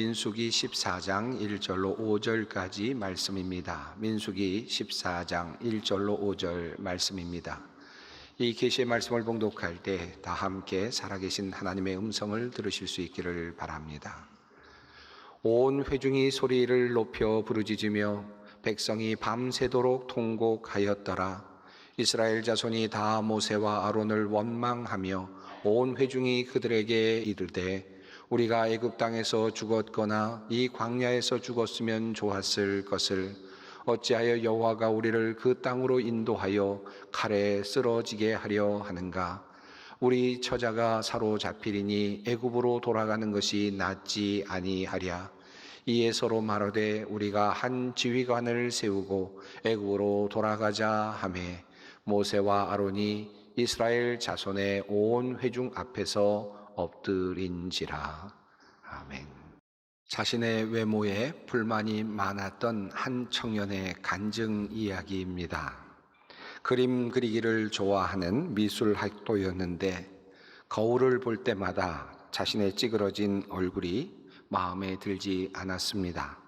민수기 14장 1절로 5절까지 말씀입니다. 민수기 14장 1절로 5절 말씀입니다. 이 계시의 말씀을 봉독할 때 다 함께 살아계신 하나님의 음성을 들으실 수 있기를 바랍니다. 온 회중이 소리를 높여 부르짖으며 백성이 밤새도록 통곡하였더라. 이스라엘 자손이 다 모세와 아론을 원망하며 온 회중이 그들에게 이르되 우리가 애굽 땅에서 죽었거나 이 광야에서 죽었으면 좋았을 것을 어찌하여 여호와가 우리를 그 땅으로 인도하여 칼에 쓰러지게 하려 하는가? 우리 처자가 사로잡히리니 애굽으로 돌아가는 것이 낫지 아니하랴. 이에 서로 말하되 우리가 한 지휘관을 세우고 애굽으로 돌아가자 하매 모세와 아론이 이스라엘 자손의 온 회중 앞에서 엎드린지라. 아멘. 자신의 외모에 불만이 많았던 한 청년의 간증 이야기입니다. 그림 그리기를 좋아하는 미술 학도였는데 거울을 볼 때마다 자신의 찌그러진 얼굴이 마음에 들지 않았습니다.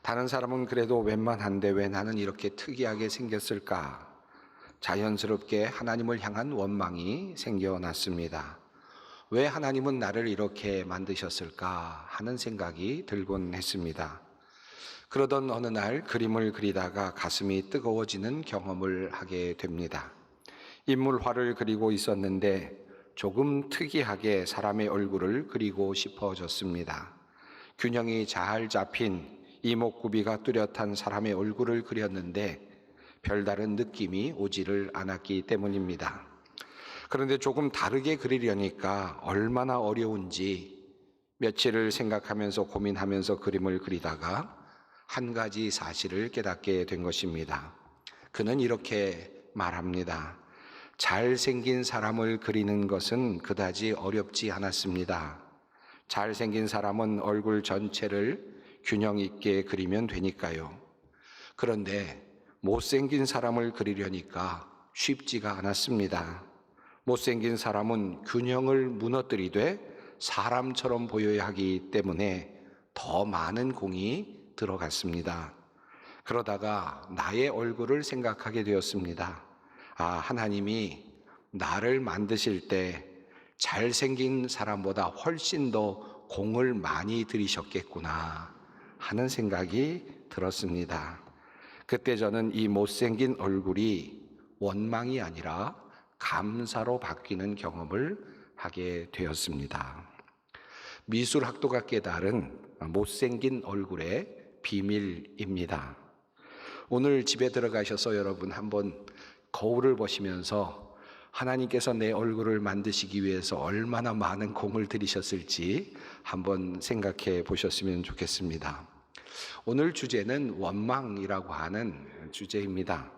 다른 사람은 그래도 웬만한데 왜 나는 이렇게 특이하게 생겼을까? 자연스럽게 하나님을 향한 원망이 생겨났습니다. 왜 하나님은 나를 이렇게 만드셨을까 하는 생각이 들곤 했습니다. 그러던 어느 날 그림을 그리다가 가슴이 뜨거워지는 경험을 하게 됩니다. 인물화를 그리고 있었는데 조금 특이하게 사람의 얼굴을 그리고 싶어졌습니다. 균형이 잘 잡힌 이목구비가 뚜렷한 사람의 얼굴을 그렸는데 별다른 느낌이 오지를 않았기 때문입니다. 그런데 조금 다르게 그리려니까 얼마나 어려운지 며칠을 생각하면서 고민하면서 그림을 그리다가 한 가지 사실을 깨닫게 된 것입니다. 그는 이렇게 말합니다. 잘생긴 사람을 그리는 것은 그다지 어렵지 않았습니다. 잘생긴 사람은 얼굴 전체를 균형 있게 그리면 되니까요. 그런데 못생긴 사람을 그리려니까 쉽지가 않았습니다. 못생긴 사람은 균형을 무너뜨리되 사람처럼 보여야 하기 때문에 더 많은 공이 들어갔습니다. 그러다가 나의 얼굴을 생각하게 되었습니다. 하나님이 나를 만드실 때 잘생긴 사람보다 훨씬 더 공을 많이 들이셨겠구나 하는 생각이 들었습니다. 그때 저는 이 못생긴 얼굴이 원망이 아니라 감사로 바뀌는 경험을 하게 되었습니다. 미술학도가 깨달은 못생긴 얼굴의 비밀입니다. 오늘 집에 들어가셔서 여러분 한번 거울을 보시면서 하나님께서 내 얼굴을 만드시기 위해서 얼마나 많은 공을 들이셨을지 한번 생각해 보셨으면 좋겠습니다. 오늘 주제는 원망이라고 하는 주제입니다.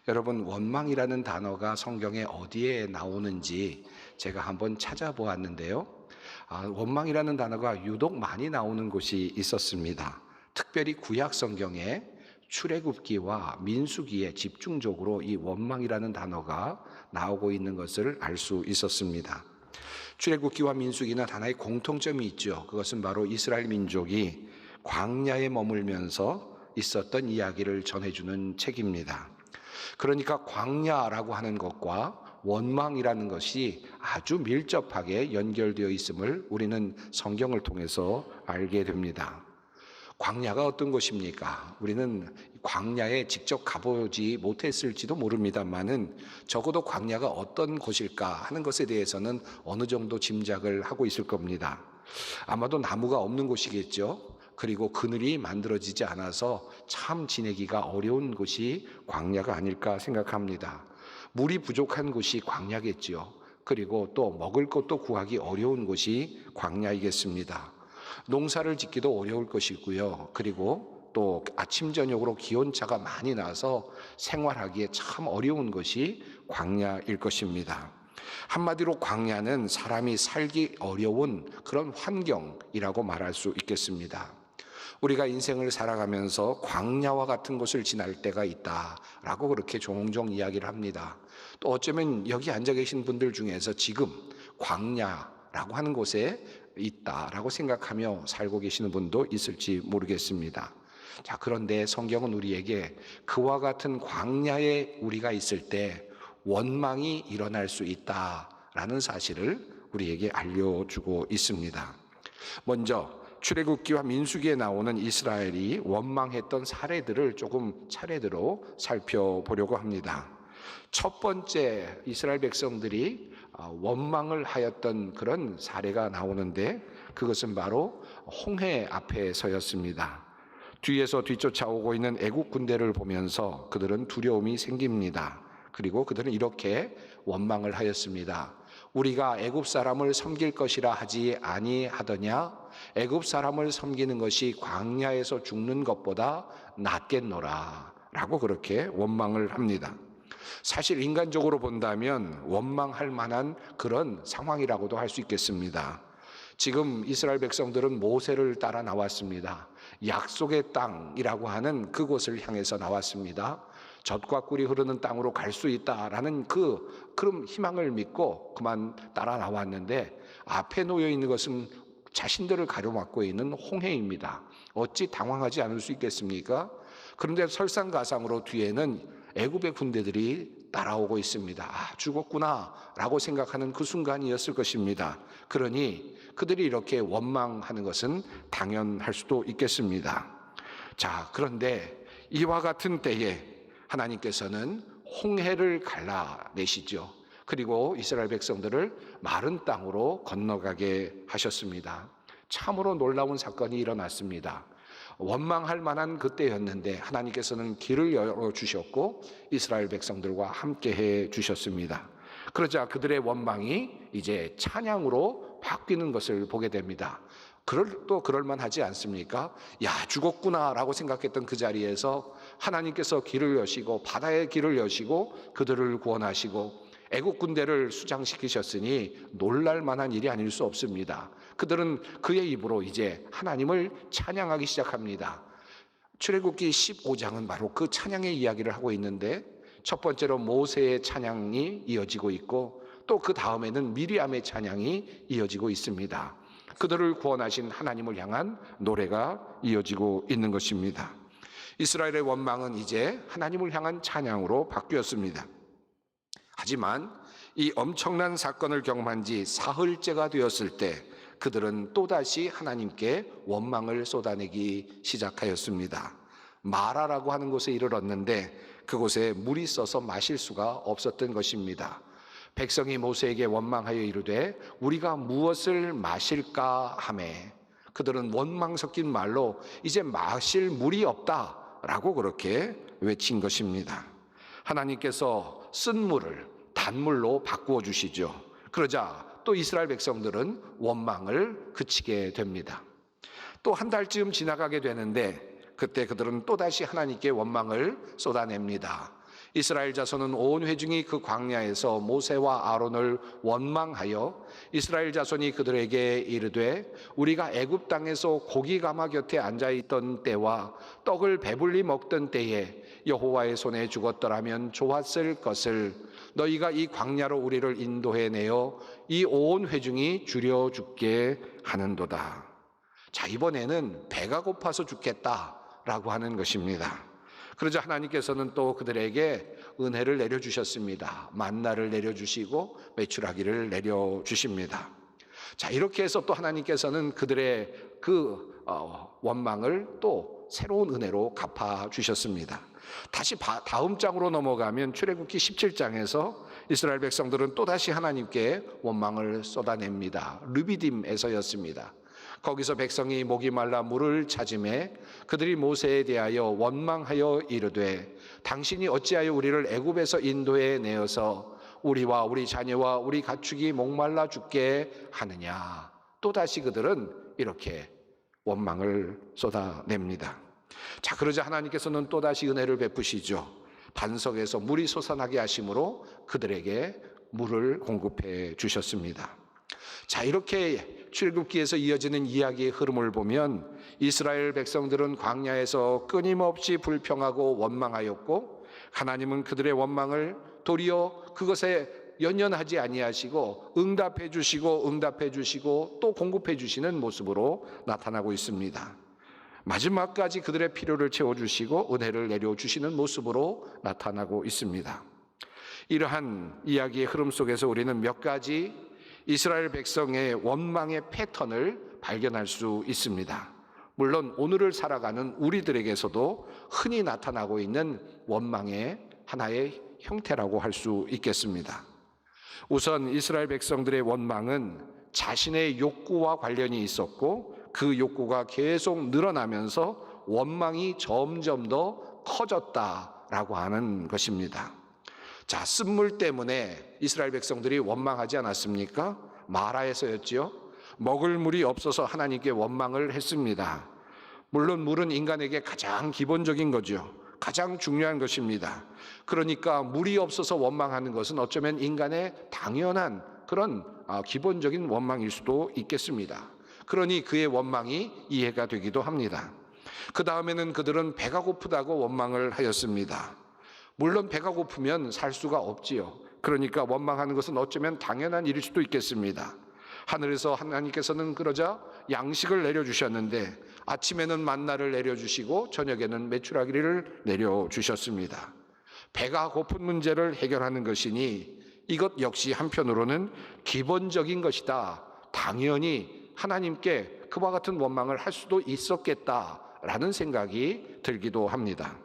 여러분, 원망이라는 단어가 성경에 어디에 나오는지 제가 한번 찾아보았는데요. 원망이라는 단어가 유독 많이 나오는 곳이 있었습니다. 특별히 구약 성경에 출애굽기와 민수기에 집중적으로 이 원망이라는 단어가 나오고 있는 것을 알 수 있었습니다. 출애굽기와 민수기는 하나의 공통점이 있죠. 그것은 바로 이스라엘 민족이 광야에 머물면서 있었던 이야기를 전해주는 책입니다. 그러니까 광야라고 하는 것과 원망이라는 것이 아주 밀접하게 연결되어 있음을 우리는 성경을 통해서 알게 됩니다. 광야가 어떤 곳입니까? 우리는 광야에 직접 가보지 못했을지도 모릅니다만은 적어도 광야가 어떤 곳일까 하는 것에 대해서는 어느 정도 짐작을 하고 있을 겁니다. 아마도 나무가 없는 곳이겠죠. 그리고 그늘이 만들어지지 않아서 참 지내기가 어려운 곳이 광야가 아닐까 생각합니다. 물이 부족한 곳이 광야겠지요. 그리고 또 먹을 것도 구하기 어려운 곳이 광야이겠습니다. 농사를 짓기도 어려울 것이고요. 그리고 또 아침 저녁으로 기온차가 많이 나서 생활하기에 참 어려운 것이 광야일 것입니다. 한마디로 광야는 사람이 살기 어려운 그런 환경이라고 말할 수 있겠습니다. 우리가 인생을 살아가면서 광야와 같은 곳을 지날 때가 있다라고 그렇게 종종 이야기를 합니다. 또 어쩌면 여기 앉아 계신 분들 중에서 지금 광야라고 하는 곳에 있다라고 생각하며 살고 계시는 분도 있을지 모르겠습니다. 자, 그런데 성경은 우리에게 그와 같은 광야에 우리가 있을 때 원망이 일어날 수 있다라는 사실을 우리에게 알려주고 있습니다. 먼저 출애굽기와 민수기에 나오는 이스라엘이 원망했던 사례들을 조금 차례대로 살펴보려고 합니다. 첫 번째 이스라엘 백성들이 원망을 하였던 그런 사례가 나오는데 그것은 바로 홍해 앞에서였습니다. 뒤에서 뒤쫓아오고 있는 애국 군대를 보면서 그들은 두려움이 생깁니다. 그리고 그들은 이렇게 원망을 하였습니다. 우리가 애굽 사람을 섬길 것이라 하지 아니하더냐? 애굽 사람을 섬기는 것이 광야에서 죽는 것보다 낫겠노라 라고 그렇게 원망을 합니다. 사실 인간적으로 본다면 원망할 만한 그런 상황이라고도 할 수 있겠습니다. 지금 이스라엘 백성들은 모세를 따라 나왔습니다. 약속의 땅이라고 하는 그곳을 향해서 나왔습니다. 젖과 꿀이 흐르는 땅으로 갈 수 있다라는 그런 희망을 믿고 그만 따라 나왔는데 앞에 놓여 있는 것은 자신들을 가로막고 있는 홍해입니다. 어찌 당황하지 않을 수 있겠습니까? 그런데 설상가상으로 뒤에는 애굽의 군대들이 따라오고 있습니다. 죽었구나 라고 생각하는 그 순간이었을 것입니다. 그러니 그들이 이렇게 원망하는 것은 당연할 수도 있겠습니다. 자, 그런데 이와 같은 때에 하나님께서는 홍해를 갈라내시죠. 그리고 이스라엘 백성들을 마른 땅으로 건너가게 하셨습니다. 참으로 놀라운 사건이 일어났습니다. 원망할 만한 그때였는데 하나님께서는 길을 열어주셨고 이스라엘 백성들과 함께해 주셨습니다. 그러자 그들의 원망이 이제 찬양으로 바뀌는 것을 보게 됩니다. 그럴만하지 않습니까? 야, 죽었구나 라고 생각했던 그 자리에서 하나님께서 길을 여시고 바다의 길을 여시고 그들을 구원하시고 애국 군대를 수장시키셨으니 놀랄 만한 일이 아닐 수 없습니다. 그들은 그의 입으로 이제 하나님을 찬양하기 시작합니다. 출애굽기 15장은 바로 그 찬양의 이야기를 하고 있는데 첫 번째로 모세의 찬양이 이어지고 있고 또 그 다음에는 미리암의 찬양이 이어지고 있습니다. 그들을 구원하신 하나님을 향한 노래가 이어지고 있는 것입니다. 이스라엘의 원망은 이제 하나님을 향한 찬양으로 바뀌었습니다. 하지만 이 엄청난 사건을 경험한 지 사흘째가 되었을 때 그들은 또다시 하나님께 원망을 쏟아내기 시작하였습니다. 마라라고 하는 곳에 이르렀는데 그곳에 물이 써서 마실 수가 없었던 것입니다. 백성이 모세에게 원망하여 이르되 우리가 무엇을 마실까 하매 그들은 원망 섞인 말로 이제 마실 물이 없다라고 그렇게 외친 것입니다. 하나님께서 쓴 물을 단물로 바꾸어 주시죠. 그러자 또 이스라엘 백성들은 원망을 그치게 됩니다. 또 한 달쯤 지나가게 되는데 그때 그들은 또다시 하나님께 원망을 쏟아냅니다. 이스라엘 자손은 온 회중이 그 광야에서 모세와 아론을 원망하여 이스라엘 자손이 그들에게 이르되 우리가 애굽 땅에서 고기 가마 곁에 앉아있던 때와 떡을 배불리 먹던 때에 여호와의 손에 죽었더라면 좋았을 것을 너희가 이 광야로 우리를 인도해내어 이 온 회중이 줄여 죽게 하는도다. 자, 이번에는 배가 고파서 죽겠다라고 하는 것입니다. 그러자 하나님께서는 또 그들에게 은혜를 내려주셨습니다. 만나를 내려주시고 메추라기를 내려주십니다. 자, 이렇게 해서 또 하나님께서는 그들의 그 원망을 또 새로운 은혜로 갚아주셨습니다. 다시 다음 장으로 넘어가면 출애굽기 17장에서 이스라엘 백성들은 또다시 하나님께 원망을 쏟아냅니다. 르비딤에서였습니다. 거기서 백성이 목이 말라 물을 찾음에 그들이 모세에 대하여 원망하여 이르되 당신이 어찌하여 우리를 애굽에서 인도해 내어서 우리와 우리 자녀와 우리 가축이 목말라 죽게 하느냐. 또다시 그들은 이렇게 원망을 쏟아냅니다. 자, 그러자 하나님께서는 또다시 은혜를 베푸시죠. 반석에서 물이 솟아나게 하심으로 그들에게 물을 공급해 주셨습니다. 자, 이렇게 출애굽기에서 이어지는 이야기의 흐름을 보면 이스라엘 백성들은 광야에서 끊임없이 불평하고 원망하였고 하나님은 그들의 원망을 도리어 그것에 연연하지 아니하시고 응답해 주시고 또 공급해 주시는 모습으로 나타나고 있습니다. 마지막까지 그들의 필요를 채워주시고 은혜를 내려주시는 모습으로 나타나고 있습니다. 이러한 이야기의 흐름 속에서 우리는 몇 가지 이스라엘 백성의 원망의 패턴을 발견할 수 있습니다. 물론 오늘을 살아가는 우리들에게서도 흔히 나타나고 있는 원망의 하나의 형태라고 할 수 있겠습니다. 우선 이스라엘 백성들의 원망은 자신의 욕구와 관련이 있었고 그 욕구가 계속 늘어나면서 원망이 점점 더 커졌다라고 하는 것입니다. 자, 쓴물 때문에 이스라엘 백성들이 원망하지 않았습니까? 마라에서였지요. 먹을 물이 없어서 하나님께 원망을 했습니다. 물론 물은 인간에게 가장 기본적인 거죠. 가장 중요한 것입니다. 그러니까 물이 없어서 원망하는 것은 어쩌면 인간의 당연한 그런 기본적인 원망일 수도 있겠습니다. 그러니 그의 원망이 이해가 되기도 합니다. 그 다음에는 그들은 배가 고프다고 원망을 하였습니다. 물론 배가 고프면 살 수가 없지요. 그러니까 원망하는 것은 어쩌면 당연한 일일 수도 있겠습니다. 하늘에서 하나님께서는 그러자 양식을 내려주셨는데 아침에는 만나를 내려주시고 저녁에는 메추라기를 내려주셨습니다. 배가 고픈 문제를 해결하는 것이니 이것 역시 한편으로는 기본적인 것이다. 당연히 하나님께 그와 같은 원망을 할 수도 있었겠다라는 생각이 들기도 합니다.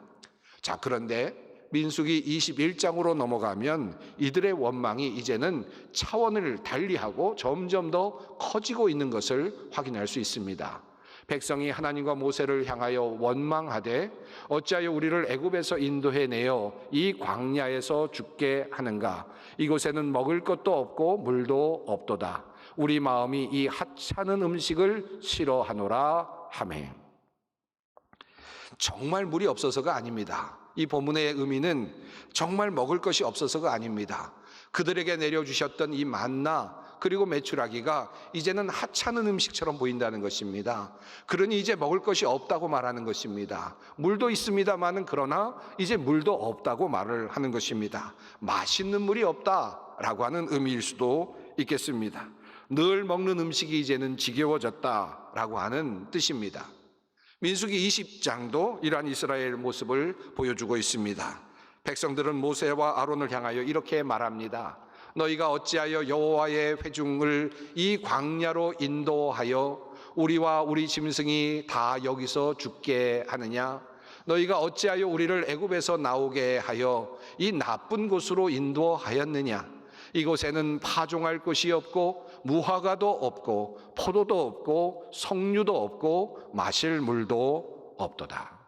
자, 그런데 민수기 21장으로 넘어가면 이들의 원망이 이제는 차원을 달리하고 점점 더 커지고 있는 것을 확인할 수 있습니다. 백성이 하나님과 모세를 향하여 원망하되 어찌하여 우리를 애굽에서 인도해내어 이 광야에서 죽게 하는가? 이곳에는 먹을 것도 없고 물도 없도다. 우리 마음이 이 하찮은 음식을 싫어하노라 하매. 정말 물이 없어서가 아닙니다. 이 본문의 의미는 정말 먹을 것이 없어서가 아닙니다. 그들에게 내려주셨던 이 만나 그리고 메추라기가 이제는 하찮은 음식처럼 보인다는 것입니다. 그러니 이제 먹을 것이 없다고 말하는 것입니다. 물도 있습니다마는 그러나 이제 물도 없다고 말을 하는 것입니다. 맛있는 물이 없다라고 하는 의미일 수도 있겠습니다. 늘 먹는 음식이 이제는 지겨워졌다라고 하는 뜻입니다. 민수기 20장도 이러한 이스라엘 모습을 보여주고 있습니다. 백성들은 모세와 아론을 향하여 이렇게 말합니다. 너희가 어찌하여 여호와의 회중을 이 광야로 인도하여 우리와 우리 짐승이 다 여기서 죽게 하느냐? 너희가 어찌하여 우리를 애굽에서 나오게 하여 이 나쁜 곳으로 인도하였느냐? 이곳에는 파종할 곳이 없고 무화과도 없고 포도도 없고 석류도 없고 마실 물도 없도다.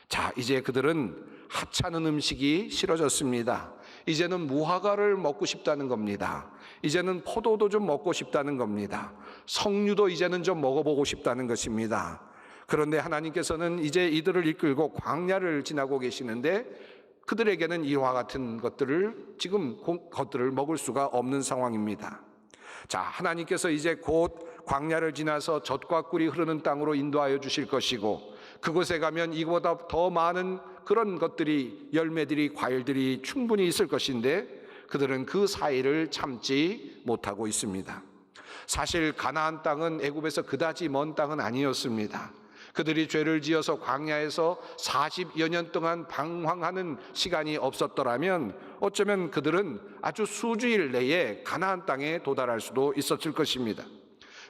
자, 이제 그들은 하찮은 음식이 싫어졌습니다. 이제는 무화과를 먹고 싶다는 겁니다. 이제는 포도도 좀 먹고 싶다는 겁니다. 석류도 이제는 좀 먹어보고 싶다는 것입니다. 그런데 하나님께서는 이제 이들을 이끌고 광야를 지나고 계시는데 그들에게는 이와 같은 것들을 먹을 수가 없는 상황입니다. 자, 하나님께서 이제 곧 광야를 지나서 젖과 꿀이 흐르는 땅으로 인도하여 주실 것이고 그곳에 가면 이보다 더 많은 그런 것들이 열매들이 과일들이 충분히 있을 것인데 그들은 그 사이를 참지 못하고 있습니다. 사실 가나안 땅은 애굽에서 그다지 먼 땅은 아니었습니다. 그들이 죄를 지어서 광야에서 40여 년 동안 방황하는 시간이 없었더라면 어쩌면 그들은 아주 수주일 내에 가나안 땅에 도달할 수도 있었을 것입니다.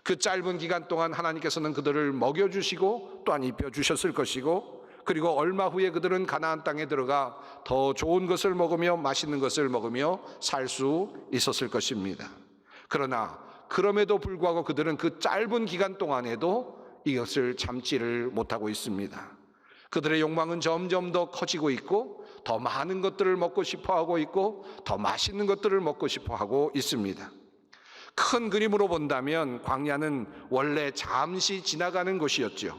그 짧은 기간 동안 하나님께서는 그들을 먹여주시고 또한 입혀주셨을 것이고 그리고 얼마 후에 그들은 가나안 땅에 들어가 더 좋은 것을 먹으며 맛있는 것을 먹으며 살 수 있었을 것입니다. 그러나 그럼에도 불구하고 그들은 그 짧은 기간 동안에도 이것을 참지를 못하고 있습니다. 그들의 욕망은 점점 더 커지고 있고 더 많은 것들을 먹고 싶어 하고 있고 더 맛있는 것들을 먹고 싶어 하고 있습니다. 큰 그림으로 본다면 광야는 원래 잠시 지나가는 곳이었죠.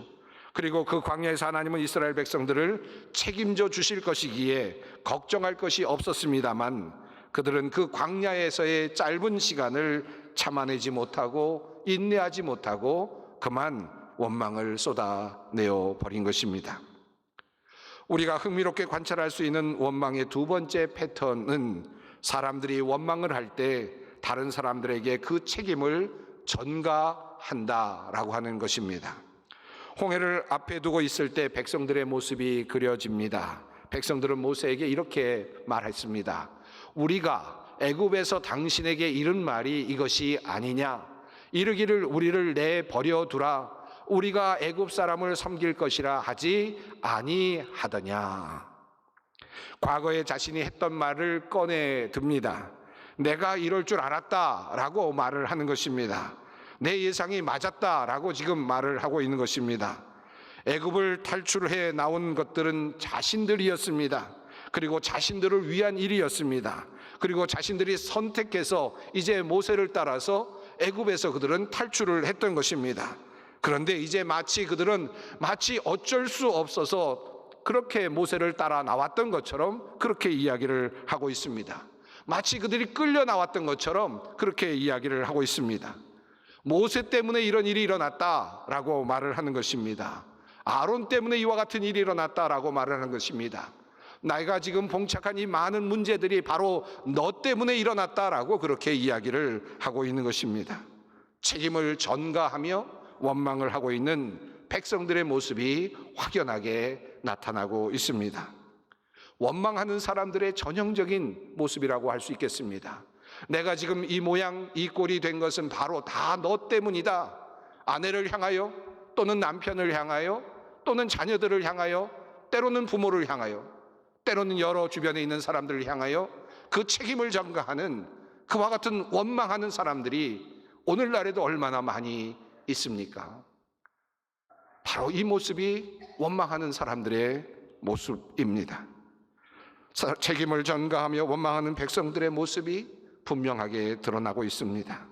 그리고 그 광야에서 하나님은 이스라엘 백성들을 책임져 주실 것이기에 걱정할 것이 없었습니다만 그들은 그 광야에서의 짧은 시간을 참아내지 못하고 인내하지 못하고 그만 원망을 쏟아내어 버린 것입니다. 우리가 흥미롭게 관찰할 수 있는 원망의 두 번째 패턴은 사람들이 원망을 할 때 다른 사람들에게 그 책임을 전가한다라고 하는 것입니다. 홍해를 앞에 두고 있을 때 백성들의 모습이 그려집니다. 백성들은 모세에게 이렇게 말했습니다. 우리가 애굽에서 당신에게 이른 말이 이것이 아니냐? 이르기를 우리를 내버려 두라. 우리가 애굽 사람을 섬길 것이라 하지 아니하더냐? 과거에 자신이 했던 말을 꺼내 듭니다. 내가 이럴 줄 알았다라고 말을 하는 것입니다. 내 예상이 맞았다라고 지금 말을 하고 있는 것입니다. 애굽을 탈출해 나온 것들은 자신들이었습니다. 그리고 자신들을 위한 일이었습니다. 그리고 자신들이 선택해서 이제 모세를 따라서 애굽에서 그들은 탈출을 했던 것입니다. 그런데 이제 그들은 마치 어쩔 수 없어서 그렇게 모세를 따라 나왔던 것처럼 그렇게 이야기를 하고 있습니다. 마치 그들이 끌려 나왔던 것처럼 그렇게 이야기를 하고 있습니다. 모세 때문에 이런 일이 일어났다라고 말을 하는 것입니다. 아론 때문에 이와 같은 일이 일어났다라고 말을 하는 것입니다. 내가 지금 봉착한 이 많은 문제들이 바로 너 때문에 일어났다라고 그렇게 이야기를 하고 있는 것입니다. 책임을 전가하며 원망을 하고 있는 백성들의 모습이 확연하게 나타나고 있습니다. 원망하는 사람들의 전형적인 모습이라고 할 수 있겠습니다. 내가 지금 이 모양 이 꼴이 된 것은 바로 다 너 때문이다. 아내를 향하여 또는 남편을 향하여 또는 자녀들을 향하여 때로는 부모를 향하여 때로는 여러 주변에 있는 사람들을 향하여 그 책임을 전가하는 그와 같은 원망하는 사람들이 오늘날에도 얼마나 많이 있습니까? 바로 이 모습이 원망하는 사람들의 모습입니다. 책임을 전가하며 원망하는 백성들의 모습이 분명하게 드러나고 있습니다.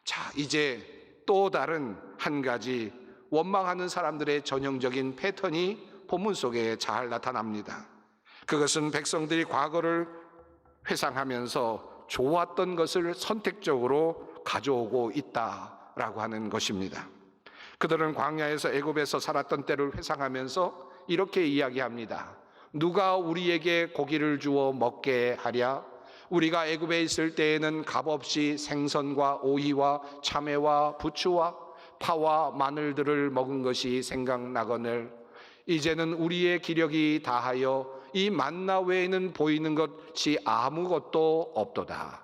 자, 이제 또 다른 한 가지 원망하는 사람들의 전형적인 패턴이 본문 속에 잘 나타납니다. 그것은 백성들이 과거를 회상하면서 좋았던 것을 선택적으로 가져오고 있다라고 하는 것입니다. 그들은 광야에서 애굽에서 살았던 때를 회상하면서 이렇게 이야기합니다. 누가 우리에게 고기를 주어 먹게 하랴? 우리가 애굽에 있을 때에는 값없이 생선과 오이와 참외와 부추와 파와 마늘들을 먹은 것이 생각나거늘 이제는 우리의 기력이 다하여 이 만나 외에는 보이는 것이 아무것도 없도다.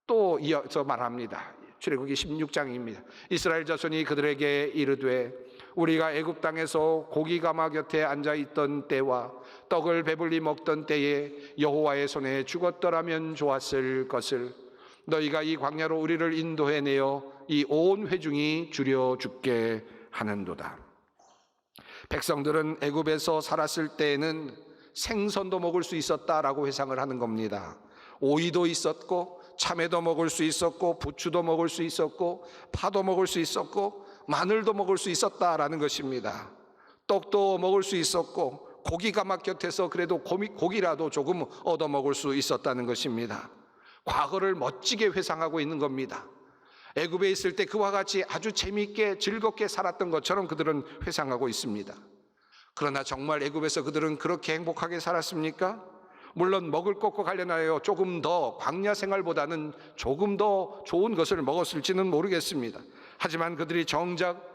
또 이어서 말합니다. 출애굽기 16장입니다. 이스라엘 자손이 그들에게 이르되 우리가 애굽 땅에서 고기 가마 곁에 앉아 있던 때와 떡을 배불리 먹던 때에 여호와의 손에 죽었더라면 좋았을 것을 너희가 이 광야로 우리를 인도해 내어 이 온 회중이 줄여 죽게 하는도다. 백성들은 애굽에서 살았을 때에는 생선도 먹을 수 있었다라고 회상을 하는 겁니다. 오이도 있었고 참외도 먹을 수 있었고 부추도 먹을 수 있었고 파도 먹을 수 있었고 마늘도 먹을 수 있었다라는 것입니다. 떡도 먹을 수 있었고 고기 가마 곁에서 그래도 고기라도 조금 얻어 먹을 수 있었다는 것입니다. 과거를 멋지게 회상하고 있는 겁니다. 애굽에 있을 때 그와 같이 아주 재미있게 즐겁게 살았던 것처럼 그들은 회상하고 있습니다. 그러나 정말 애굽에서 그들은 그렇게 행복하게 살았습니까? 물론 먹을 것과 관련하여 조금 더 광야 생활보다는 조금 더 좋은 것을 먹었을지는 모르겠습니다. 하지만 그들이 정작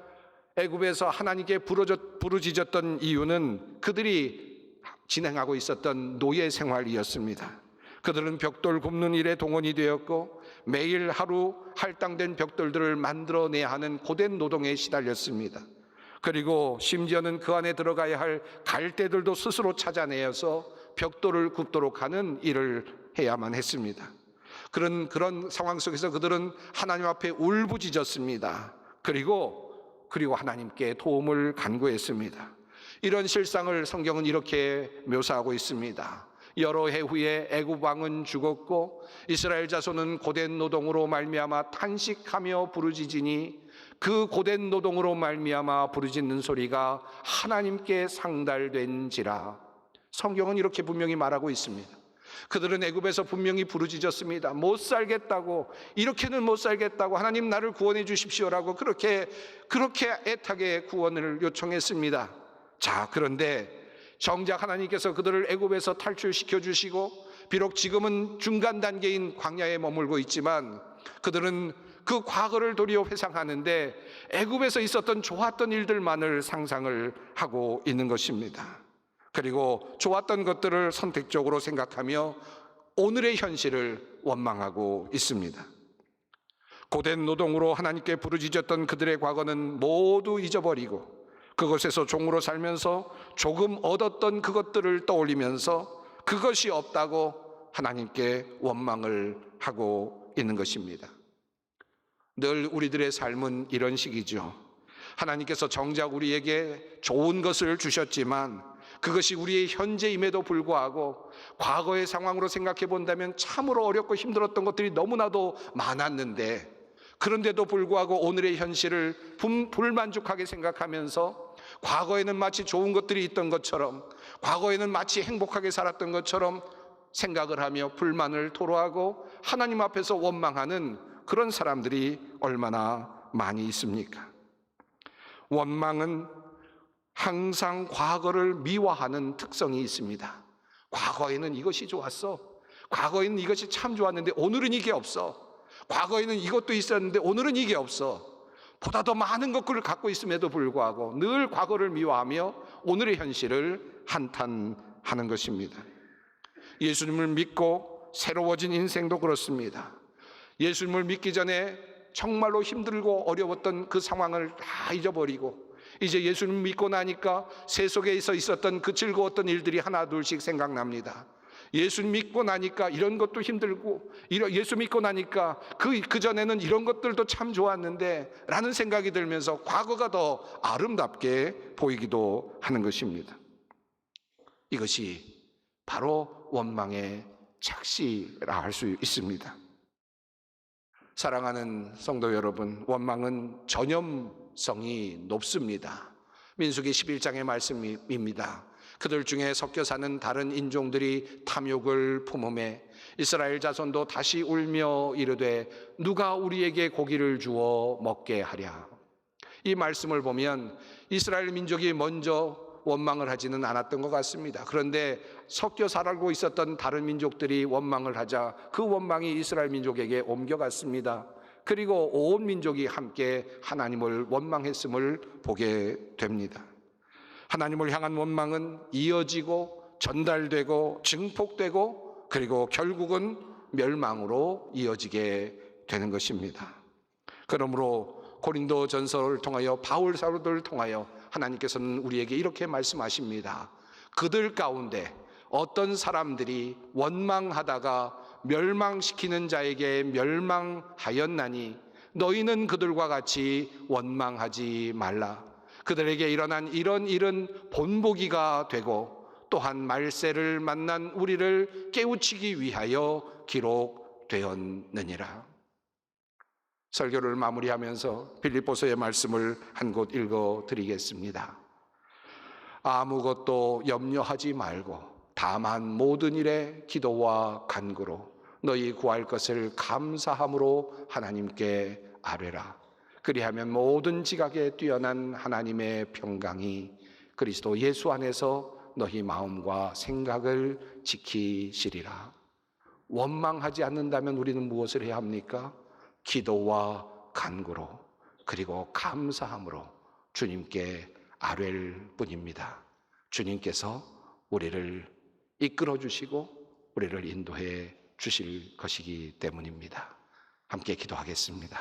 애굽에서 하나님께 부르짖었던 이유는 그들이 진행하고 있었던 노예 생활이었습니다. 그들은 벽돌 굽는 일에 동원이 되었고 매일 하루 할당된 벽돌들을 만들어내야 하는 고된 노동에 시달렸습니다. 그리고 심지어는 그 안에 들어가야 할 갈대들도 스스로 찾아내어서 벽돌을 굽도록 하는 일을 해야만 했습니다. 그런 상황 속에서 그들은 하나님 앞에 울부짖었습니다. 그리고 하나님께 도움을 간구했습니다. 이런 실상을 성경은 이렇게 묘사하고 있습니다. 여러 해 후에 애굽 왕은 죽었고 이스라엘 자손은 고된 노동으로 말미암아 탄식하며 부르짖으니 그 고된 노동으로 말미암아 부르짖는 소리가 하나님께 상달된지라. 성경은 이렇게 분명히 말하고 있습니다. 그들은 애굽에서 분명히 부르짖었습니다. 못 살겠다고, 이렇게는 못 살겠다고, 하나님 나를 구원해 주십시오라고 그렇게 애타게 구원을 요청했습니다. 자, 그런데 정작 하나님께서 그들을 애굽에서 탈출시켜 주시고 비록 지금은 중간 단계인 광야에 머물고 있지만 그들은 그 과거를 도리어 회상하는데 애굽에서 있었던 좋았던 일들만을 상상을 하고 있는 것입니다. 그리고 좋았던 것들을 선택적으로 생각하며 오늘의 현실을 원망하고 있습니다. 고된 노동으로 하나님께 부르짖었던 그들의 과거는 모두 잊어버리고 그것에서 종으로 살면서 조금 얻었던 그것들을 떠올리면서 그것이 없다고 하나님께 원망을 하고 있는 것입니다. 늘 우리들의 삶은 이런 식이죠. 하나님께서 정작 우리에게 좋은 것을 주셨지만 그것이 우리의 현재임에도 불구하고 과거의 상황으로 생각해 본다면 참으로 어렵고 힘들었던 것들이 너무나도 많았는데, 그런데도 불구하고 오늘의 현실을 불만족하게 생각하면서 과거에는 마치 좋은 것들이 있던 것처럼, 과거에는 마치 행복하게 살았던 것처럼 생각을 하며 불만을 토로하고 하나님 앞에서 원망하는 그런 사람들이 얼마나 많이 있습니까? 원망은 항상 과거를 미화하는 특성이 있습니다. 과거에는 이것이 좋았어. 과거에는 이것이 참 좋았는데 오늘은 이게 없어. 과거에는 이것도 있었는데 오늘은 이게 없어. 보다 더 많은 것들을 갖고 있음에도 불구하고 늘 과거를 미화하며 오늘의 현실을 한탄하는 것입니다. 예수님을 믿고 새로워진 인생도 그렇습니다. 예수님을 믿기 전에 정말로 힘들고 어려웠던 그 상황을 다 잊어버리고 이제 예수님 믿고 나니까 세속에서 있었던 그 즐거웠던 일들이 하나 둘씩 생각납니다. 예수 믿고 나니까 이런 것도 힘들고, 예수 믿고 나니까 그전에는 이런 것들도 참 좋았는데 라는 생각이 들면서 과거가 더 아름답게 보이기도 하는 것입니다. 이것이 바로 원망의 착시라 할 수 있습니다. 사랑하는 성도 여러분, 원망은 전염성이 높습니다. 민수기 11장의 말씀입니다. 그들 중에 섞여 사는 다른 인종들이 탐욕을 품음에 이스라엘 자손도 다시 울며 이르되 누가 우리에게 고기를 주어 먹게 하랴. 이 말씀을 보면 이스라엘 민족이 먼저 원망을 하지는 않았던 것 같습니다. 그런데 섞여 살고 있었던 다른 민족들이 원망을 하자 그 원망이 이스라엘 민족에게 옮겨갔습니다. 그리고 온 민족이 함께 하나님을 원망했음을 보게 됩니다. 하나님을 향한 원망은 이어지고 전달되고 증폭되고 그리고 결국은 멸망으로 이어지게 되는 것입니다. 그러므로 고린도 전서를 통하여 바울 사도를 통하여 하나님께서는 우리에게 이렇게 말씀하십니다. 그들 가운데 어떤 사람들이 원망하다가 멸망시키는 자에게 멸망하였나니 너희는 그들과 같이 원망하지 말라. 그들에게 일어난 이런 일은 본보기가 되고 또한 말세를 만난 우리를 깨우치기 위하여 기록되었느니라. 설교를 마무리하면서 빌립보서의 말씀을 한 곳 읽어드리겠습니다. 아무것도 염려하지 말고 다만 모든 일에 기도와 간구로 너희 구할 것을 감사함으로 하나님께 아뢰라. 그리하면 모든 지각에 뛰어난 하나님의 평강이 그리스도 예수 안에서 너희 마음과 생각을 지키시리라. 원망하지 않는다면 우리는 무엇을 해야 합니까? 기도와 간구로 그리고 감사함으로 주님께 아뢰일 뿐입니다. 주님께서 우리를 이끌어 주시고 우리를 인도해 주실 것이기 때문입니다. 함께 기도하겠습니다.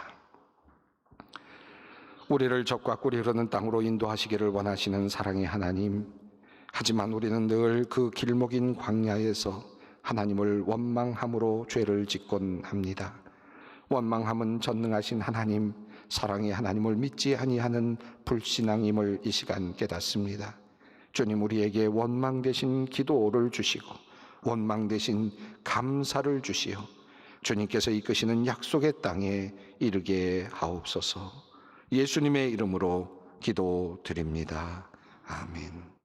우리를 적과 꿀이 흐르는 땅으로 인도하시기를 원하시는 사랑의 하나님, 하지만 우리는 늘 그 길목인 광야에서 하나님을 원망함으로 죄를 짓곤 합니다. 원망함은 전능하신 하나님, 사랑의 하나님을 믿지 아니하는 불신앙임을 이 시간 깨닫습니다. 주님, 우리에게 원망 대신 기도를 주시고 원망 대신 감사를 주시어 주님께서 이끄시는 약속의 땅에 이르게 하옵소서. 예수님의 이름으로 기도드립니다. 아멘.